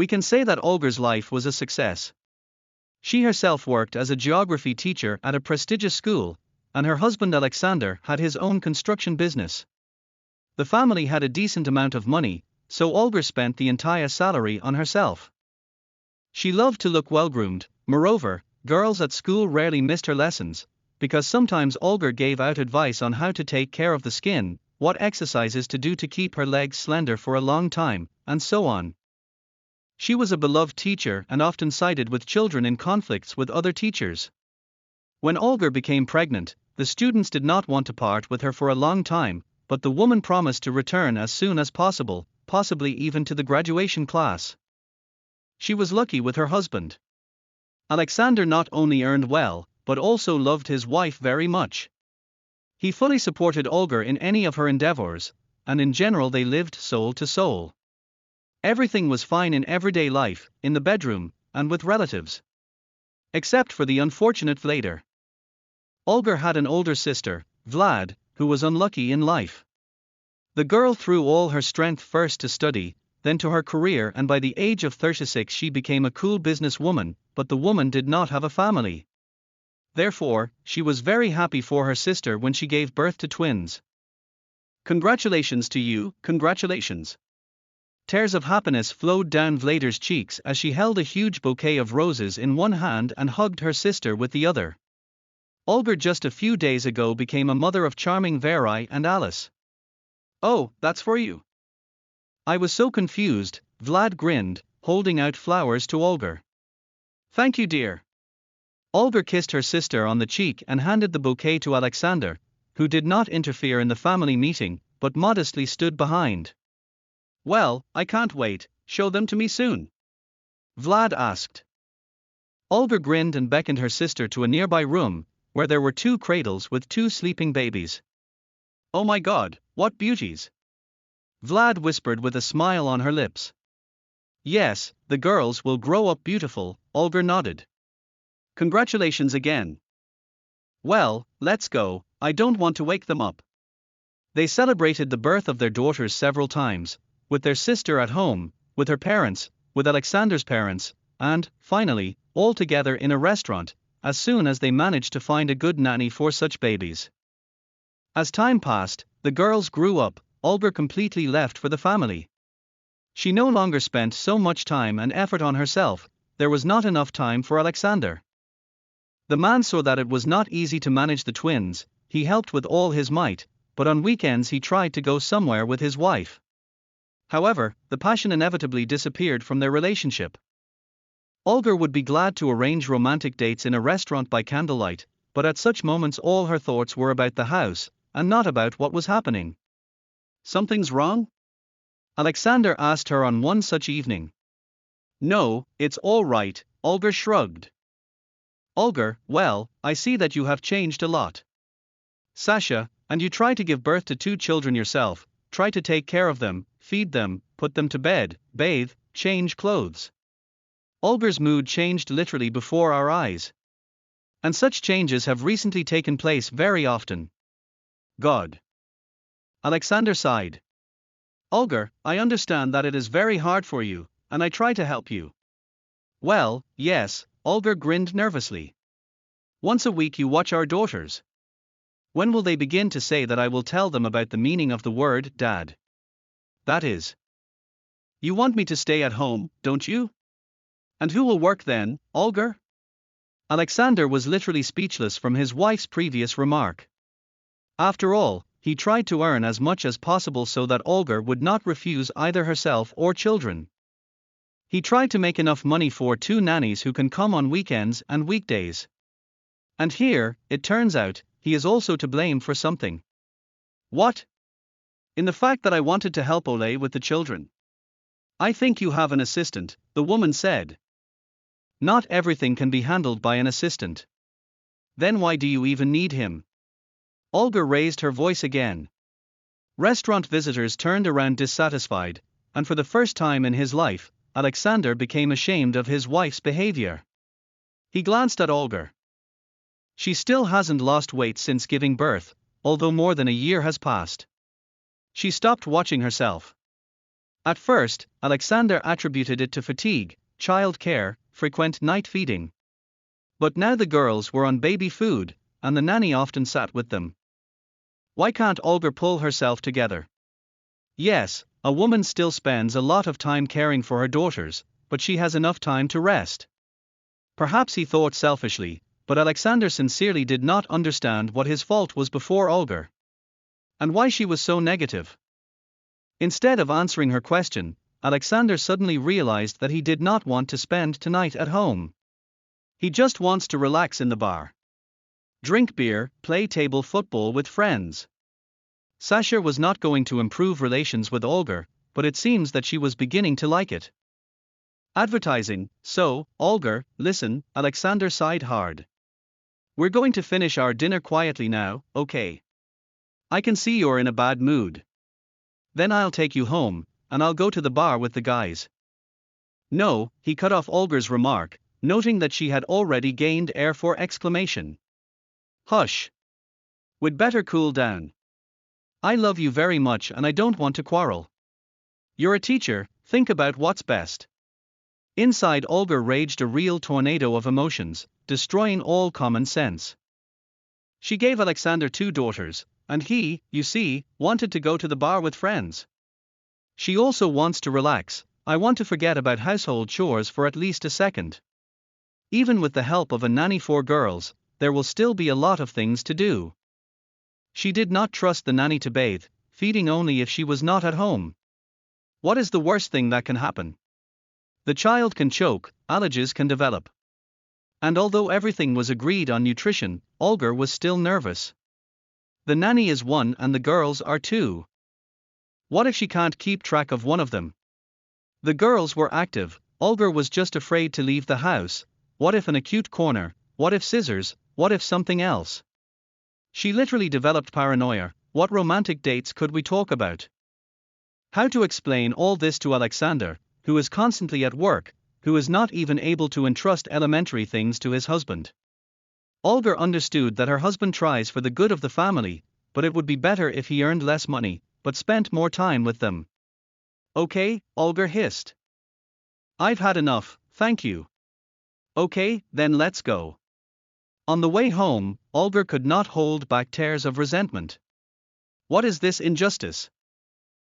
We can say that Olga's life was a success. She herself worked as a geography teacher at a prestigious school, and her husband Alexander had his own construction business. The family had a decent amount of money, so Olga spent the entire salary on herself. She loved to look well-groomed. Moreover, girls at school rarely missed her lessons, because sometimes Olga gave out advice on how to take care of the skin, what exercises to do to keep her legs slender for a long time, and so on. She was a beloved teacher and often sided with children in conflicts with other teachers. When Olga became pregnant, the students did not want to part with her for a long time, but the woman promised to return as soon as possible, possibly even to the graduation class. She was lucky with her husband. Alexander not only earned well, but also loved his wife very much. He fully supported Olga in any of her endeavors, and in general they lived soul to soul. Everything was fine in everyday life, in the bedroom, and with relatives. Except for the unfortunate Vlad. Olga had an older sister, Vlad, who was unlucky in life. The girl threw all her strength first to study, then to her career, and by the age of 36 she became a cool businesswoman, but the woman did not have a family. Therefore, she was very happy for her sister when she gave birth to twins. "Congratulations to you, congratulations." Tears of happiness flowed down Vlad's cheeks as she held a huge bouquet of roses in one hand and hugged her sister with the other. Olga just a few days ago became a mother of charming Verai and Alice. "Oh, that's for you." I was so confused, Vlad grinned, holding out flowers to Olga. "Thank you, dear." Olga kissed her sister on the cheek and handed the bouquet to Alexander, who did not interfere in the family meeting, but modestly stood behind. "Well, I can't wait, show them to me soon," Vlad asked. Olga grinned and beckoned her sister to a nearby room, where there were 2 cradles with 2 sleeping babies. "Oh my God, what beauties!" Vlad whispered with a smile on her lips. "Yes, the girls will grow up beautiful," Olga nodded. "Congratulations again." "Well, let's go, I don't want to wake them up." They celebrated the birth of their daughters several times, with their sister at home, with her parents, with Alexander's parents, and, finally, all together in a restaurant, as soon as they managed to find a good nanny for such babies. As time passed, the girls grew up. Olga completely left for the family. She no longer spent so much time and effort on herself, there was not enough time for Alexander. The man saw that it was not easy to manage the twins, he helped with all his might, but on weekends he tried to go somewhere with his wife. However, the passion inevitably disappeared from their relationship. Olga would be glad to arrange romantic dates in a restaurant by candlelight, but at such moments all her thoughts were about the house, and not about what was happening. "Something's wrong?" Alexander asked her on one such evening. "No, it's all right," Olga shrugged. "Olga, well, I see that you have changed a lot. Sasha, and you try to give birth to 2 children yourself, try to take care of them, feed them, put them to bed, bathe, change clothes." Olga's mood changed literally before our eyes. And such changes have recently taken place very often. God. Alexander sighed. "Olga, I understand that it is very hard for you, and I try to help you." "Well, yes," Olga grinned nervously. "Once a week you watch our daughters. When will they begin to say that I will tell them about the meaning of the word dad? That is. You want me to stay at home, don't you? And who will work then, Olga?" Alexander was literally speechless from his wife's previous remark. After all, he tried to earn as much as possible so that Olga would not refuse either herself or children. He tried to make enough money for 2 nannies who can come on weekends and weekdays. And here, it turns out, he is also to blame for something. "What?" "In the fact that I wanted to help Ole with the children." "I think you have an assistant," the woman said. "Not everything can be handled by an assistant." "Then why do you even need him?" Olga raised her voice again. Restaurant visitors turned around dissatisfied, and for the first time in his life, Alexander became ashamed of his wife's behavior. He glanced at Olga. She still hasn't lost weight since giving birth, although more than a year has passed. She stopped watching herself. At first, Alexander attributed it to fatigue, child care, frequent night feeding. But now the girls were on baby food, and the nanny often sat with them. Why can't Olga pull herself together? Yes, a woman still spends a lot of time caring for her daughters, but she has enough time to rest. Perhaps he thought selfishly, but Alexander sincerely did not understand what his fault was before Olga. And why she was so negative. Instead of answering her question, Alexander suddenly realized that he did not want to spend tonight at home. He just wants to relax in the bar. Drink beer, play table football with friends. Sasha was not going to improve relations with Olga, but it seems that she was beginning to like it. Advertising, so, Olga, listen, Alexander sighed hard. We're going to finish our dinner quietly now, okay? I can see you're in a bad mood. Then I'll take you home, and I'll go to the bar with the guys. No, he cut off Olga's remark, noting that she had already gained air for exclamation. Hush. We'd better cool down. I love you very much and I don't want to quarrel. You're a teacher, think about what's best. Inside Olga raged a real tornado of emotions, destroying all common sense. She gave Alexander 2 daughters, and he, you see, wanted to go to the bar with friends. She also wants to relax. I want to forget about household chores for at least a second. Even with the help of a nanny for girls, there will still be a lot of things to do. She did not trust the nanny to bathe, feeding only if she was not at home. What is the worst thing that can happen? The child can choke, allergies can develop. And although everything was agreed on nutrition, Olga was still nervous. The nanny is 1 and the girls are 2. What if she can't keep track of one of them? The girls were active, Olga was just afraid to leave the house. What if an acute corner? What if scissors? What if something else? She literally developed paranoia. What romantic dates could we talk about? How to explain all this to Alexander, who is constantly at work, who is not even able to entrust elementary things to his husband? Olga understood that her husband tries for the good of the family, but it would be better if he earned less money, but spent more time with them. Okay, Olga hissed. I've had enough, thank you. Okay, then let's go. On the way home, Olga could not hold back tears of resentment. What is this injustice?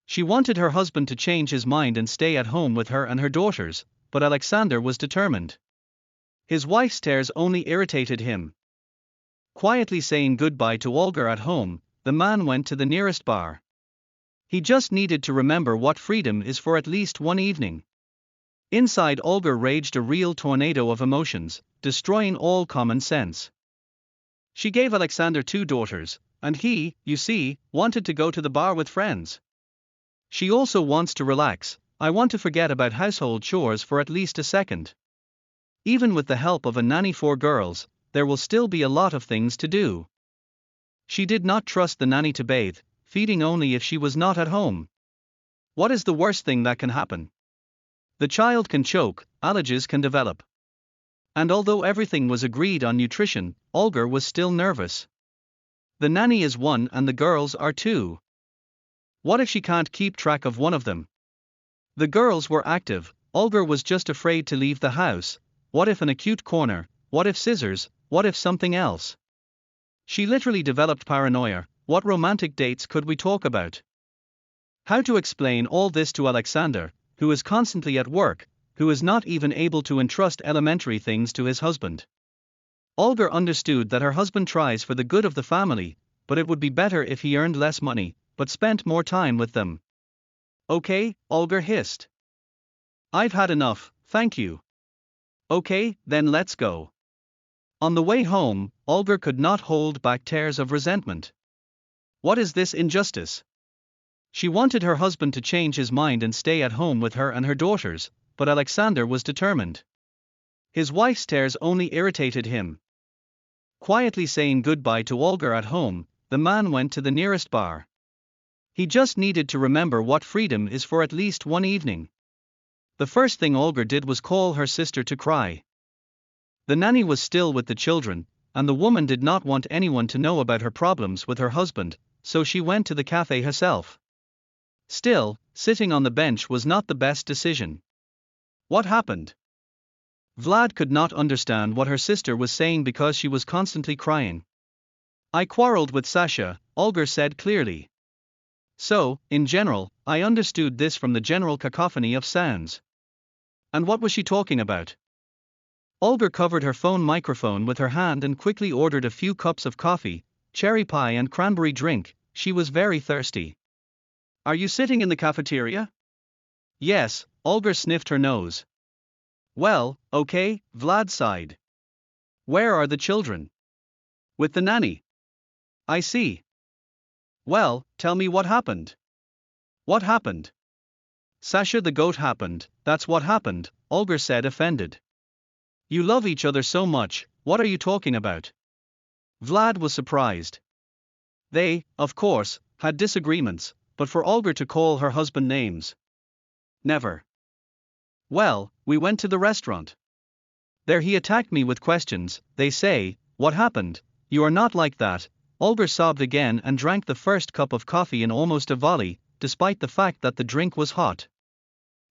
She wanted her husband to change his mind and stay at home with her and her daughters, but Alexander was determined. His wife's tears only irritated him. Quietly saying goodbye to Olga at home, the man went to the nearest bar. He just needed to remember what freedom is for at least one evening. Inside Olga raged a real tornado of emotions, destroying all common sense. She gave Alexander 2 daughters, and he, you see, wanted to go to the bar with friends. She also wants to relax. I want to forget about household chores for at least a second. Even with the help of a nanny for girls, there will still be a lot of things to do. She did not trust the nanny to bathe, feeding only if she was not at home. What is the worst thing that can happen? The child can choke, allergies can develop. And although everything was agreed on nutrition, Olga was still nervous. The nanny is 1 and the girls are 2. What if she can't keep track of one of them? The girls were active, Olga was just afraid to leave the house. What if an acute corner? What if scissors? What if something else? She literally developed paranoia. What romantic dates could we talk about? How to explain all this to Alexander, who is constantly at work, who is not even able to entrust elementary things to his husband? Olga understood that her husband tries for the good of the family, but it would be better if he earned less money, but spent more time with them. Okay, Olga hissed. I've had enough, thank you. Okay, then let's go. On the way home, Olga could not hold back tears of resentment. What is this injustice? She wanted her husband to change his mind and stay at home with her and her daughters, but Alexander was determined. His wife's tears only irritated him. Quietly saying goodbye to Olga at home, the man went to the nearest bar. He just needed to remember what freedom is for at least one evening. The first thing Olga did was call her sister to cry. The nanny was still with the children, and the woman did not want anyone to know about her problems with her husband, so she went to the cafe herself. Still, sitting on the bench was not the best decision. What happened? Vlad could not understand what her sister was saying because she was constantly crying. I quarreled with Sasha, Olga said clearly. So, in general, I understood this from the general cacophony of sounds. And what was she talking about? Olga covered her phone microphone with her hand and quickly ordered a few cups of coffee, cherry pie and cranberry drink. She was very thirsty. Are you sitting in the cafeteria? Yes, Olga sniffed her nose. Well, okay, Vlad sighed. Where are the children? With the nanny. I see. Well, tell me what happened. What happened? Sasha the goat happened, that's what happened, Olga said offended. You love each other so much, what are you talking about? Vlad was surprised. They, of course, had disagreements, but for Olga to call her husband names. Never. Well, we went to the restaurant. There he attacked me with questions. They say, what happened? You are not like that. Olga sobbed again and drank the first cup of coffee in almost a volley, despite the fact that the drink was hot.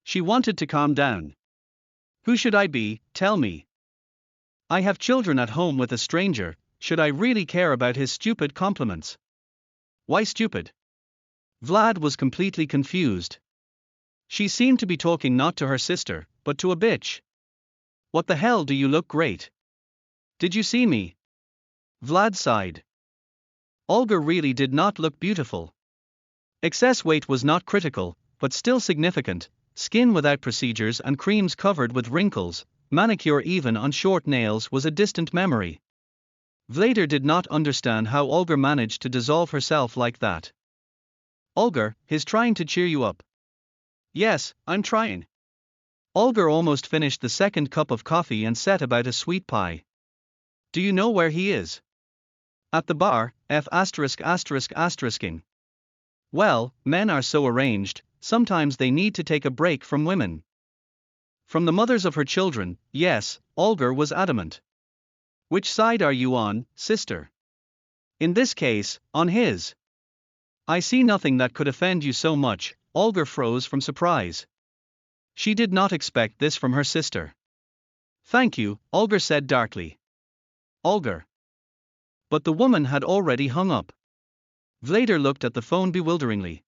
She wanted to calm down. Who should I be, tell me? I have children at home with a stranger, should I really care about his stupid compliments? Why stupid? Vlad was completely confused. She seemed to be talking not to her sister, but to a bitch. What the hell, do you look great? Did you see me? Vlad sighed. Olga really did not look beautiful. Excess weight was not critical, but still significant, skin without procedures and creams covered with wrinkles, manicure even on short nails was a distant memory. Vlad did not understand how Olga managed to dissolve herself like that. Olga, he's trying to cheer you up. Yes, I'm trying. Olga almost finished the second cup of coffee and set about a sweet pie. Do you know where he is? At the bar, ******ing. Well, men are so arranged, sometimes they need to take a break from women. From the mothers of her children, yes, Olga was adamant. Which side are you on, sister? In this case, on his. I see nothing that could offend you so much. Olga froze from surprise. She did not expect this from her sister. Thank you, Olga said darkly. Olga. But the woman had already hung up. Vlad looked at the phone bewilderingly.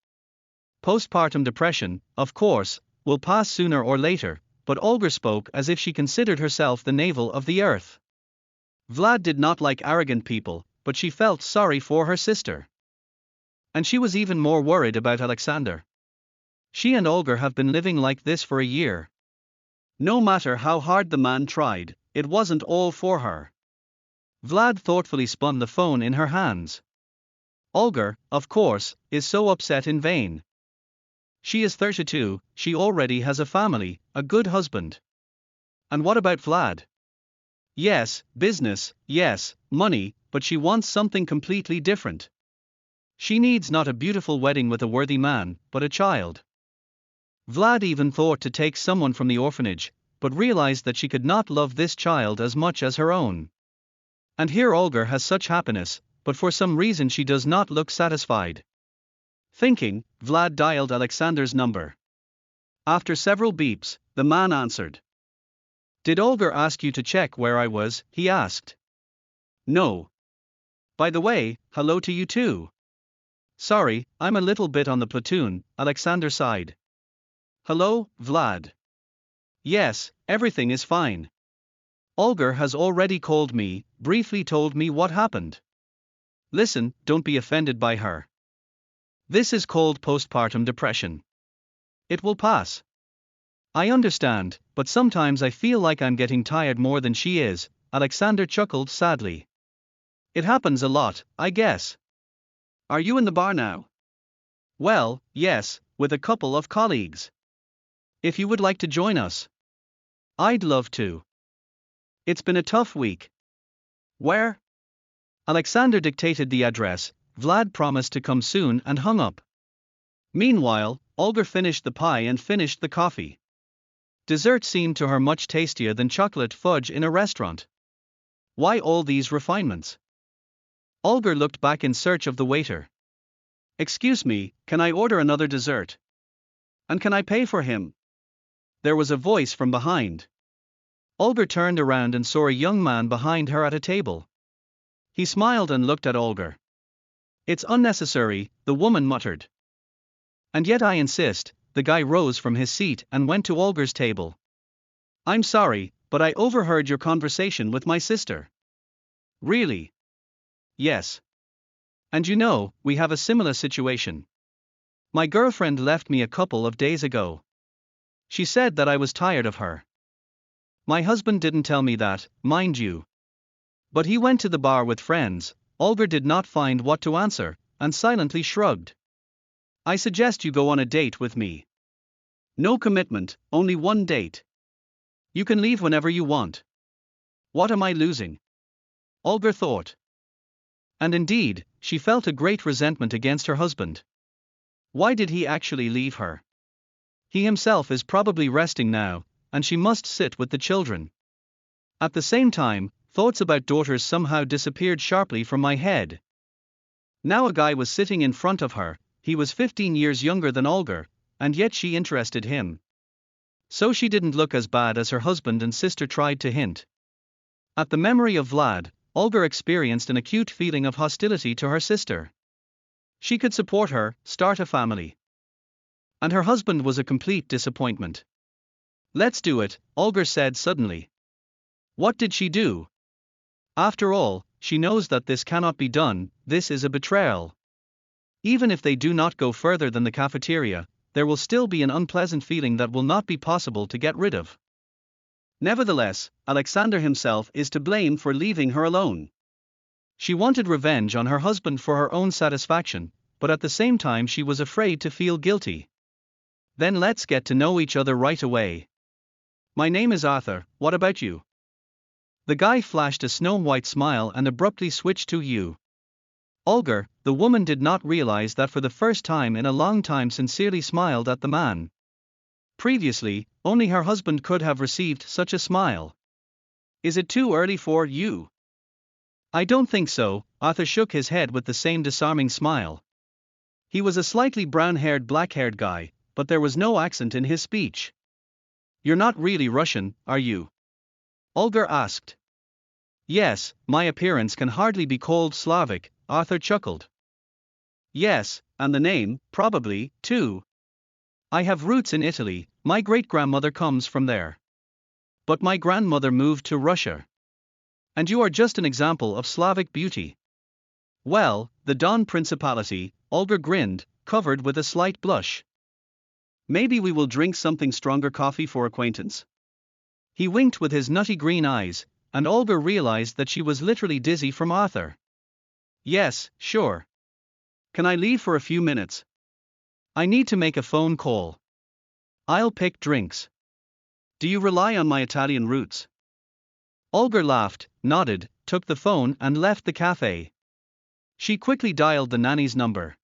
Postpartum depression, of course, will pass sooner or later, but Olga spoke as if she considered herself the navel of the earth. Vlad did not like arrogant people, but she felt sorry for her sister. And she was even more worried about Alexander. She and Olga have been living like this for a year. No matter how hard the man tried, it wasn't all for her. Vlad thoughtfully spun the phone in her hands. Olga, of course, is so upset in vain. She is 32, she already has a family, a good husband. And what about Vlad? Yes, business, yes, money, but she wants something completely different. She needs not a beautiful wedding with a worthy man, but a child. Vlad even thought to take someone from the orphanage, but realized that she could not love this child as much as her own. And here Olga has such happiness, but for some reason she does not look satisfied. Thinking, Vlad dialed Alexander's number. After several beeps, the man answered. Did Olga ask you to check where I was? He asked. No. By the way, hello to you too. Sorry, I'm a little bit on the platoon, Alexander sighed. Hello, Vlad. Yes, everything is fine. Olga has already called me, briefly told me what happened. Listen, don't be offended by her. This is called postpartum depression. It will pass. I understand, but sometimes I feel like I'm getting tired more than she is, Alexander chuckled sadly. It happens a lot, I guess. Are you in the bar now? Well, yes, with a couple of colleagues. If you would like to join us. I'd love to. It's been a tough week. Where? Alexander dictated the address, Vlad promised to come soon and hung up. Meanwhile, Olga finished the pie and finished the coffee. Dessert seemed to her much tastier than chocolate fudge in a restaurant. Why all these refinements? Olga looked back in search of the waiter. Excuse me, can I order another dessert? And can I pay for him? There was a voice from behind. Olga turned around and saw a young man behind her at a table. He smiled and looked at Olga. It's unnecessary, the woman muttered. And yet I insist. The guy rose from his seat and went to Olga's table. I'm sorry, but I overheard your conversation with my sister. Really? Yes. And you know, we have a similar situation. My girlfriend left me a couple of days ago. She said that I was tired of her. My husband didn't tell me that, mind you. But he went to the bar with friends. Olga did not find what to answer, and silently shrugged. I suggest you go on a date with me. No commitment, only one date. You can leave whenever you want. What am I losing? Olga thought. And indeed, she felt a great resentment against her husband. Why did he actually leave her? He himself is probably resting now, and she must sit with the children. At the same time, thoughts about daughters somehow disappeared sharply from my head. Now a guy was sitting in front of her. He was 15 years younger than Olga, and yet she interested him. So she didn't look as bad as her husband and sister tried to hint. At the memory of Vlad, Olga experienced an acute feeling of hostility to her sister. She could support her, start a family. And her husband was a complete disappointment. Let's do it, Olga said suddenly. What did she do? After all, she knows that this cannot be done. This is a betrayal. Even if they do not go further than the cafeteria, there will still be an unpleasant feeling that will not be possible to get rid of. Nevertheless, Alexander himself is to blame for leaving her alone. She wanted revenge on her husband for her own satisfaction, but at the same time she was afraid to feel guilty. Then let's get to know each other right away. My name is Arthur, what about you? The guy flashed a snow-white smile and abruptly switched to you. Olga, the woman, did not realize that for the first time in a long time sincerely smiled at the man. Previously, only her husband could have received such a smile. Is it too early for you? I don't think so, Arthur shook his head with the same disarming smile. He was a slightly brown-haired, black-haired guy, but there was no accent in his speech. You're not really Russian, are you? Olga asked. Yes, my appearance can hardly be called Slavic, Arthur chuckled. Yes, and the name, probably, too. I have roots in Italy, my great-grandmother comes from there. But my grandmother moved to Russia. And you are just an example of Slavic beauty. Well, the Don Principality, Olga grinned, covered with a slight blush. Maybe we will drink something stronger, coffee for acquaintance. He winked with his nutty green eyes, and Olga realized that she was literally dizzy from Arthur. Yes, sure. Can I leave for a few minutes? I need to make a phone call. I'll pick drinks. Do you rely on my Italian roots? Olga laughed, nodded, took the phone and left the cafe. She quickly dialed the nanny's number.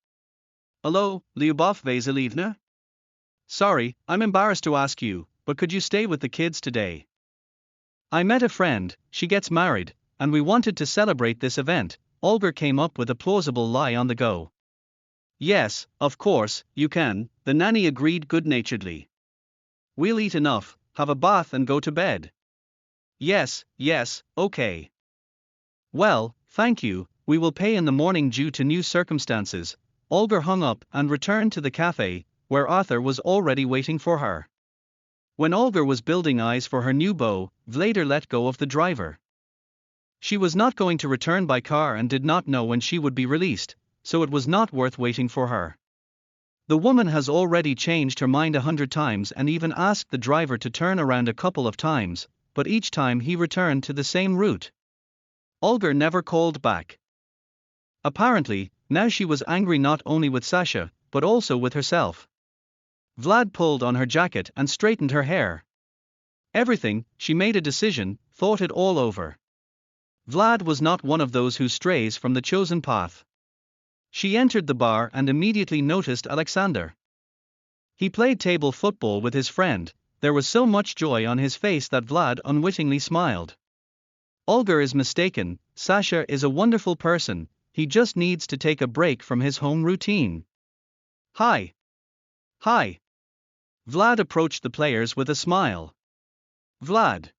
Hello, Lyubov Vasilievna? Sorry, I'm embarrassed to ask you, but could you stay with the kids today? I met a friend, she gets married, and we wanted to celebrate this event. Olga came up with a plausible lie on the go. Yes, of course, you can, the nanny agreed good-naturedly. We'll eat enough, have a bath and go to bed. Yes, okay. Well, thank you, we will pay in the morning due to new circumstances. Olga hung up and returned to the cafe, where Arthur was already waiting for her. When Olga was building eyes for her new beau, Vlader let go of the driver. She was not going to return by car and did not know when she would be released, so it was not worth waiting for her. The woman has already changed her mind 100 times and even asked the driver to turn around a couple of times, but each time he returned to the same route. Olga never called back. Apparently, now she was angry not only with Sasha, but also with herself. Vlad pulled on her jacket and straightened her hair. Everything, she made a decision, thought it all over. Vlad was not one of those who strays from the chosen path. She entered the bar and immediately noticed Alexander. He played table football with his friend. There was so much joy on his face that Vlad unwittingly smiled. Olga is mistaken, Sasha is a wonderful person, he just needs to take a break from his home routine. Hi. Vlad approached the players with a smile. Vlad.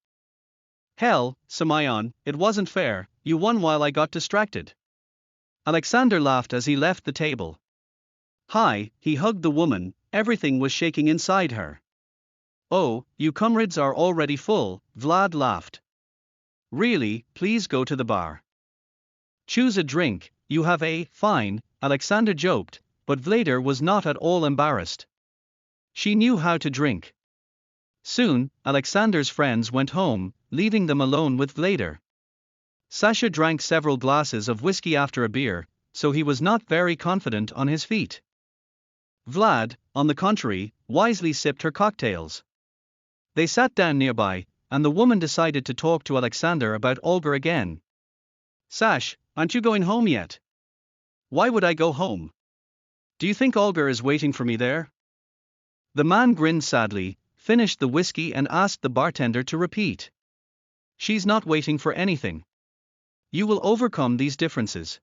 Hell, Samayon, it wasn't fair, you won while I got distracted. Alexander laughed as he left the table. Hi, he hugged the woman, everything was shaking inside her. Oh, you comrades are already full, Vlad laughed. Really, please go to the bar. Choose a drink, you have fine, Alexander joked, but Vlader was not at all embarrassed. She knew how to drink. Soon, Alexander's friends went home, leaving them alone with Vlader. Sasha drank several glasses of whiskey after a beer, so he was not very confident on his feet. Vlad, on the contrary, wisely sipped her cocktails. They sat down nearby, and the woman decided to talk to Alexander about Olga again. Sash, aren't you going home yet? Why would I go home? Do you think Olga is waiting for me there? The man grinned sadly, finished the whiskey and asked the bartender to repeat. She's not waiting for anything. You will overcome these differences.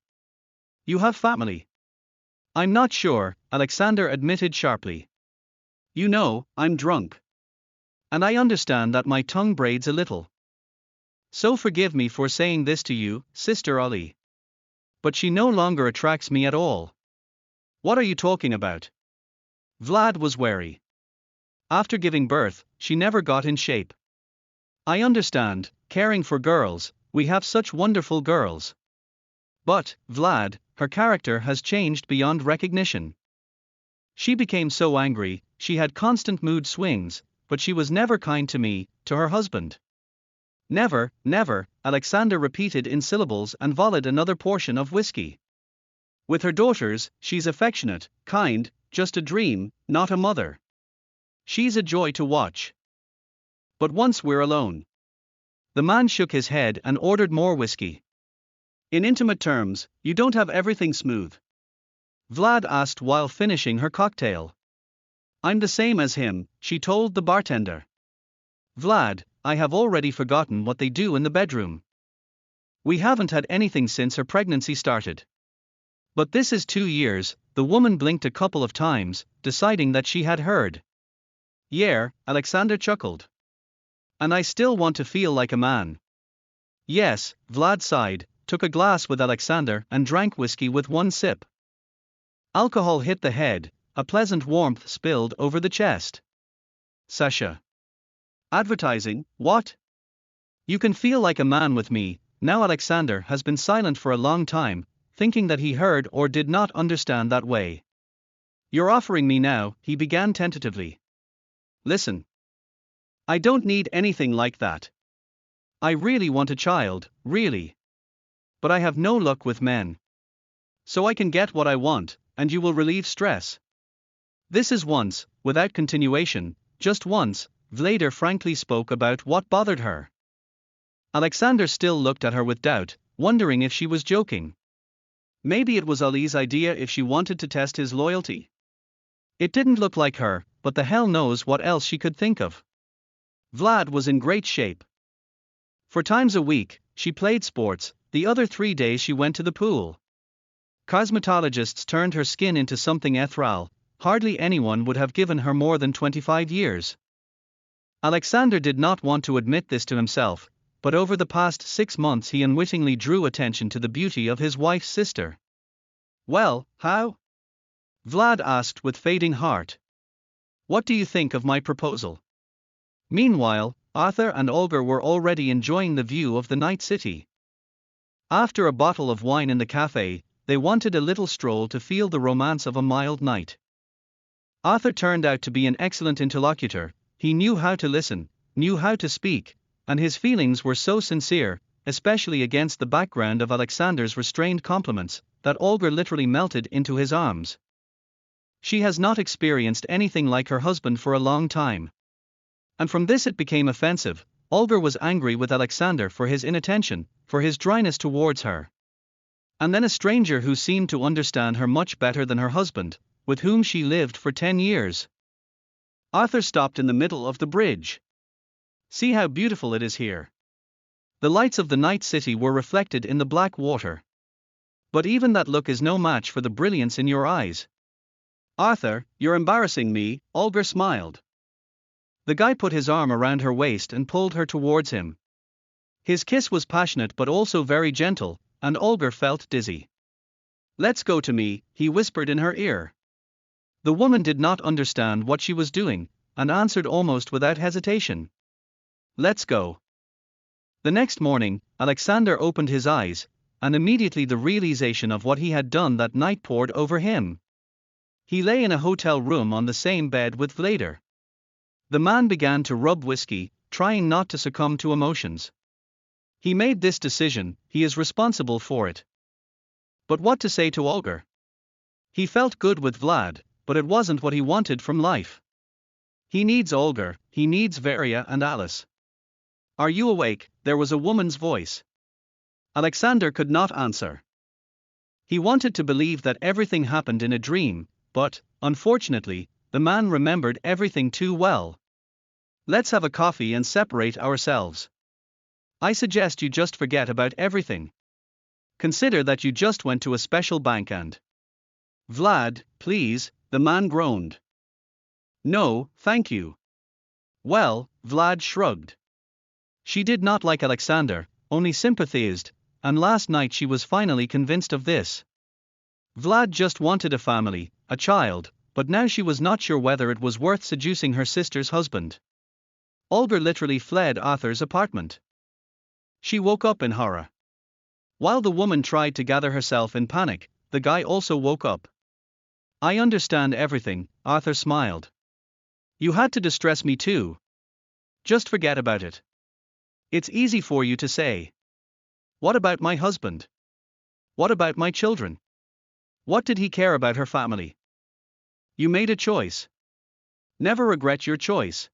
You have family. I'm not sure, Alexander admitted sharply. You know, I'm drunk. And I understand that my tongue braids a little. So forgive me for saying this to you, Sister Ali. But she no longer attracts me at all. What are you talking about? Vlad was wary. After giving birth, she never got in shape. I understand, caring for girls, we have such wonderful girls. But, Vlad, her character has changed beyond recognition. She became so angry, she had constant mood swings, but she was never kind to me, to her husband. Never, never, Alexander repeated in syllables and volleyed another portion of whiskey. With her daughters, she's affectionate, kind, just a dream, not a mother. She's a joy to watch. But once we're alone. The man shook his head and ordered more whiskey. In intimate terms, you don't have everything smooth? Vlad asked while finishing her cocktail. I'm the same as him, she told the bartender. Vlad, I have already forgotten what they do in the bedroom. We haven't had anything since her pregnancy started. But this is 2 years, the woman blinked a couple of times, deciding that she had heard. Yeah, Alexander chuckled. And I still want to feel like a man. Yes, Vlad sighed, took a glass with Alexander and drank whiskey with one sip. Alcohol hit the head, a pleasant warmth spilled over the chest. Sasha. Advertising, what? You can feel like a man with me. Now Alexander has been silent for a long time, thinking that he heard or did not understand that way. You're offering me now, he began tentatively. Listen. I don't need anything like that. I really want a child, really. But I have no luck with men. So I can get what I want, and you will relieve stress. This is once, without continuation, just once, Vlader frankly spoke about what bothered her. Alexander still looked at her with doubt, wondering if she was joking. Maybe it was Ali's idea if she wanted to test his loyalty. It didn't look like her, but the hell knows what else she could think of. Vlad was in great shape. 4 times a week, she played sports, the other 3 days she went to the pool. Cosmetologists turned her skin into something ethereal, hardly anyone would have given her more than 25 years. Alexander did not want to admit this to himself, but over the past 6 months he unwittingly drew attention to the beauty of his wife's sister. Well, how? Vlad asked with fading heart. What do you think of my proposal? Meanwhile, Arthur and Olga were already enjoying the view of the night city. After a bottle of wine in the cafe, they wanted a little stroll to feel the romance of a mild night. Arthur turned out to be an excellent interlocutor. He knew how to listen, knew how to speak, and his feelings were so sincere, especially against the background of Alexander's restrained compliments, that Olga literally melted into his arms. She has not experienced anything like her husband for a long time. And from this it became offensive. Olga was angry with Alexander for his inattention, for his dryness towards her. And then a stranger who seemed to understand her much better than her husband, with whom she lived for 10 years. Arthur stopped in the middle of the bridge. See how beautiful it is here. The lights of the night city were reflected in the black water. But even that look is no match for the brilliance in your eyes. Arthur, you're embarrassing me, Olga smiled. The guy put his arm around her waist and pulled her towards him. His kiss was passionate but also very gentle, and Olga felt dizzy. "Let's go to me," he whispered in her ear. The woman did not understand what she was doing, and answered almost without hesitation. "Let's go." The next morning, Alexander opened his eyes, and immediately the realization of what he had done that night poured over him. He lay in a hotel room on the same bed with Vlader. The man began to rub whiskey, trying not to succumb to emotions. He made this decision, he is responsible for it. But what to say to Olga? He felt good with Vlad, but it wasn't what he wanted from life. He needs Olga, he needs Varia and Alice. "Are you awake?" There was a woman's voice. Alexander could not answer. He wanted to believe that everything happened in a dream, but, unfortunately, the man remembered everything too well. "Let's have a coffee and separate ourselves. I suggest you just forget about everything. Consider that you just went to a special bank and..." "Vlad, please," the man groaned. "No, thank you." "Well," Vlad shrugged. She did not like Alexander, only sympathized, and last night she was finally convinced of this. Vlad just wanted a family, a child, but now she was not sure whether it was worth seducing her sister's husband. Olga literally fled Arthur's apartment. She woke up in horror. While the woman tried to gather herself in panic, the guy also woke up. "I understand everything," Arthur smiled. "You had to distress me too. Just forget about it. It's easy for you to say. What about my husband? What about my children? What did he care about her family? You made a choice. Never regret your choice."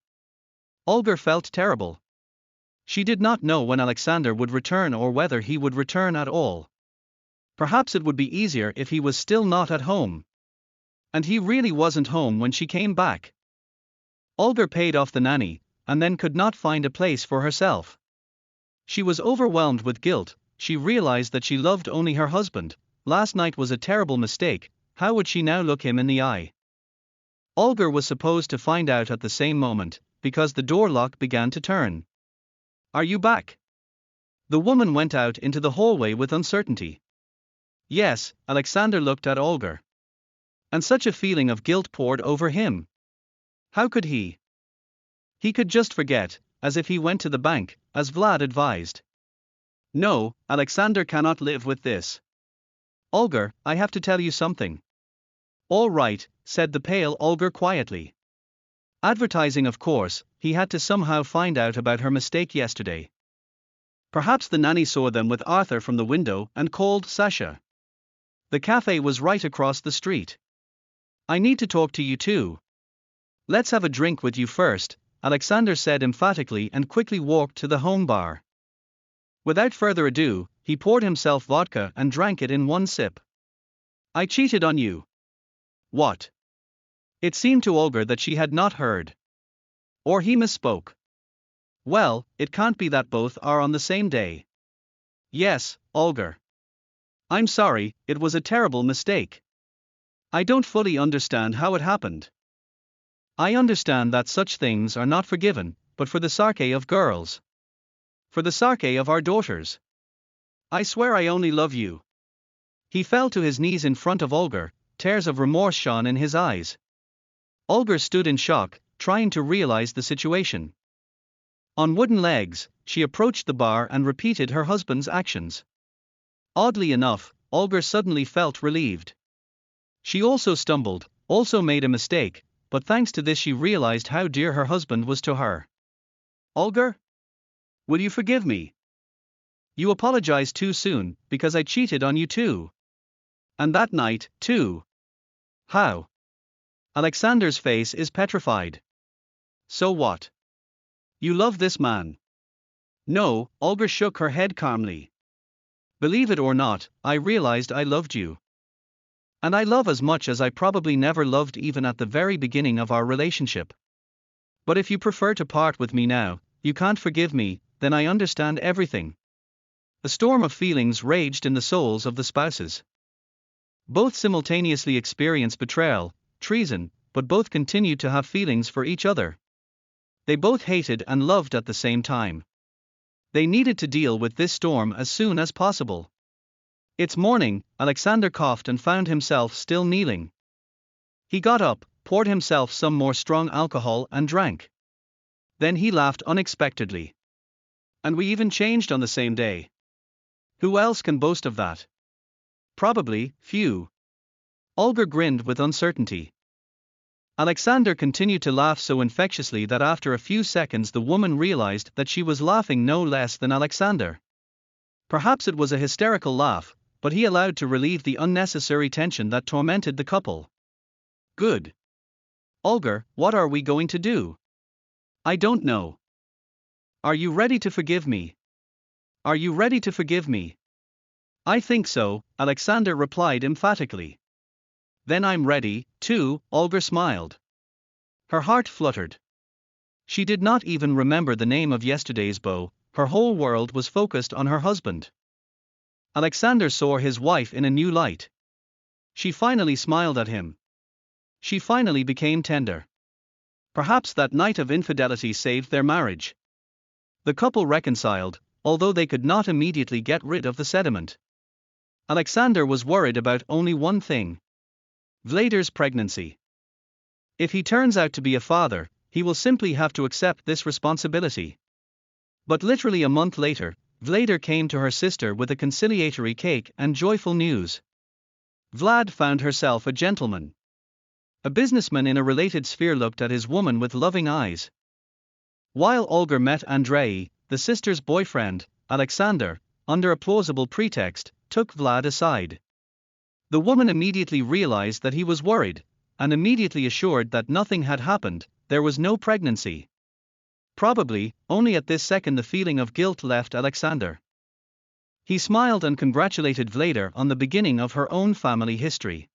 Olga felt terrible. She did not know when Alexander would return or whether he would return at all. Perhaps it would be easier if he was still not at home. And he really wasn't home when she came back. Olga paid off the nanny, and then could not find a place for herself. She was overwhelmed with guilt. She realized that she loved only her husband. Last night was a terrible mistake. How would she now look him in the eye? Olga was supposed to find out at the same moment, because the door lock began to turn. "Are you back?" The woman went out into the hallway with uncertainty. "Yes," Alexander looked at Olga. And such a feeling of guilt poured over him. How could he? He could just forget, as if he went to the bank, as Vlad advised. No, Alexander cannot live with this. "Olga, I have to tell you something." "All right," said the pale Olga quietly. Advertising, of course, he had to somehow find out about her mistake yesterday. Perhaps the nanny saw them with Arthur from the window and called Sasha. The cafe was right across the street. "I need to talk to you too." "Let's have a drink with you first," Alexander said emphatically and quickly walked to the home bar. Without further ado, he poured himself vodka and drank it in one sip. "I cheated on you." "What?" It seemed to Olga that she had not heard. Or he misspoke. "Well, it can't be that both are on the same day." "Yes, Olga. I'm sorry, it was a terrible mistake. I don't fully understand how it happened. I understand that such things are not forgiven, but for the sake of girls. For the sake of our daughters. I swear I only love you." He fell to his knees in front of Olga, tears of remorse shone in his eyes. Olga stood in shock, trying to realize the situation. On wooden legs, she approached the bar and repeated her husband's actions. Oddly enough, Olga suddenly felt relieved. She also stumbled, also made a mistake, but thanks to this she realized how dear her husband was to her. "Olga? Will you forgive me? You apologized too soon, because I cheated on you too. And that night, too." "How?" Alexander's face is petrified. "So what? You love this man?" "No," Olga shook her head calmly. "Believe it or not, I realized I loved you. And I love as much as I probably never loved even at the very beginning of our relationship. But if you prefer to part with me now, you can't forgive me, then I understand everything." A storm of feelings raged in the souls of the spouses. Both simultaneously experienced betrayal, treason, but both continued to have feelings for each other. They both hated and loved at the same time. They needed to deal with this storm as soon as possible. It's morning, Alexander coughed and found himself still kneeling. He got up, poured himself some more strong alcohol and drank. Then he laughed unexpectedly. And we even changed on the same day. Who else can boast of that? Probably, few. Olga grinned with uncertainty. Alexander continued to laugh so infectiously that after a few seconds the woman realized that she was laughing no less than Alexander. Perhaps it was a hysterical laugh, but he allowed to relieve the unnecessary tension that tormented the couple. Good. Olga, what are we going to do? I don't know. Are you ready to forgive me? Are you ready to forgive me? I think so, Alexander replied emphatically. Then I'm ready, too, Olga smiled. Her heart fluttered. She did not even remember the name of yesterday's beau, her whole world was focused on her husband. Alexander saw his wife in a new light. She finally smiled at him. She finally became tender. Perhaps that night of infidelity saved their marriage. The couple reconciled, although they could not immediately get rid of the sediment. Alexander was worried about only one thing. Vladar's pregnancy. If he turns out to be a father, he will simply have to accept this responsibility. But literally a month later, Vladar came to her sister with a conciliatory cake and joyful news. Vlad found herself a gentleman. A businessman in a related sphere looked at his woman with loving eyes. While Olga met Andrei, the sister's boyfriend, Alexander, under a plausible pretext, took Vlad aside. The woman immediately realized that he was worried, and immediately assured that nothing had happened, there was no pregnancy. Probably, only at this second the feeling of guilt left Alexander. He smiled and congratulated Vladar on the beginning of her own family history.